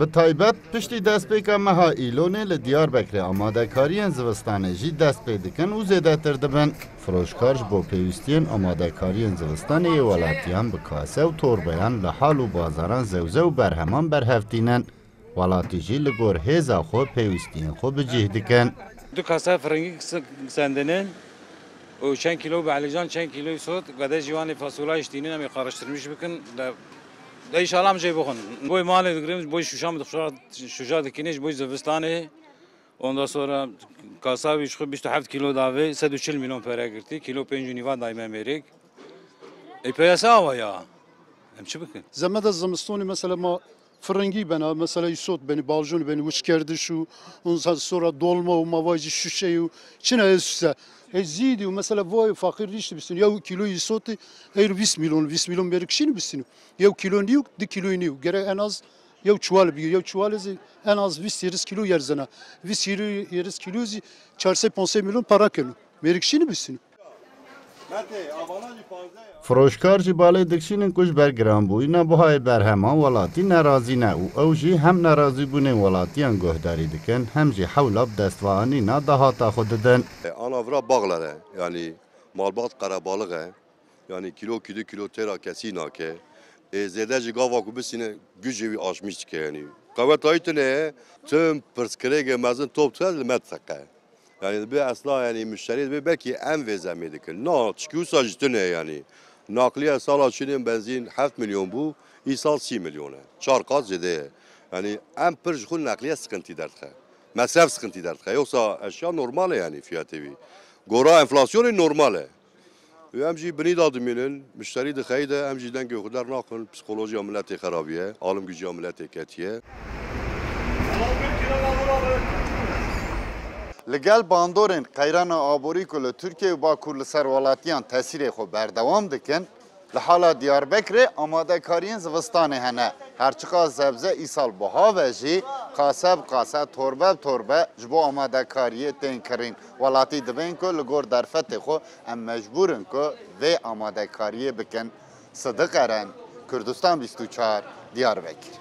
Bi taybet piştî destpêka meha îlonê li Diyarbekirê amadekariyên zivistanê jî dest pê dikin û zêdetir dibin. Firoşkar ji bo pêwîstiyên amadekariyên zivistanê yê welatiyan bi kase û torbeyan li hal û bazaran zewze û berheman berhevtînin. Welatî jî li gor hêza xwe pêwîstiyên xwe bicih dikin. Du kasa frengî sendinin û çend kilo behlîcan çend kilo sot gede ciwanê fasola iştînin em ê qariştirmiş bikin de inşallah jê bixwin. Boy malê digirim boy şuşa şuşa dikîne ji boy zivistanê ondan sonra kasa wî ji xwe 27 kilo davê 140 milyon pere girtî kilo 5 nîva dayme mêrek. Piyasa ava ya. Em çi bikin? Zeme de zemistoni mesela ma fırıngi bana mesela isot beni balconu beni uç kerdi şu ondan sonra dolma o mavacı şu şey çine üstse zidi mesela vay fakir işte bisin ya kilo isot her 20 milyon berik şini bisin ya kilo niye di kilo niye gerek en az ya çuval bir ya çuval en az 20 kilo yerzena 20 kilo 450 milyon para kenu berik şini bisin. Firoşkar jî balê dikşînin ku ji ber giranbûyîna buhayê berheman welatî nerazî ne û ew jî hem nerazîbûnên welatiyan guhdarî dikin hem jî hewla bi destvanîna dahata xwe didin. Anavra bağlar e. Yani malbat karabalık e. Yani kilo tera kesî nake. Zêde jî gava ku bisîne gücê wî aşmış dike yani. Qewetayî tune tüm pirsgirêkê mezin top tune li me dixeqe. Yani bir asla yani müşteri bir belki en vezemê dikin. Na çikûsa jî tune yani. Nakliye sala çînên benzîn 7 milyon bû, îsal 30 milyon e. Çar qat zêde ye. Yani em pir ji xwe nakliye sıkıntı derdixe. Mesref sıkıntı derdixe. Yoksa eşya normal e yani fiyatê wî. Gora enflasyonê normal e. Em jî binî da dimînin, müşterî dixeyî de em jî dengê xwe dernaxin, psikolojiya milletê xerabiye, alımgîciya milletê ketiye. Li gel bandorên qeyrana aborî ku li Tirkiye û Bakur li ser welatiyan tesîrê xwe berdewam dikin, li hala Diyarbekirê amadekariyên zivistanê hene. Herçiqa zebze îsal buha ve jî qase bi qase torbe bi torbe ji bo amadekariyê tên kirin. Welatî dibên ku li gor derfetê xwe em mecbûrin ku vê amadekariyê bikin. Sıdık Eren, Kürdistan 24, Diyarbekir.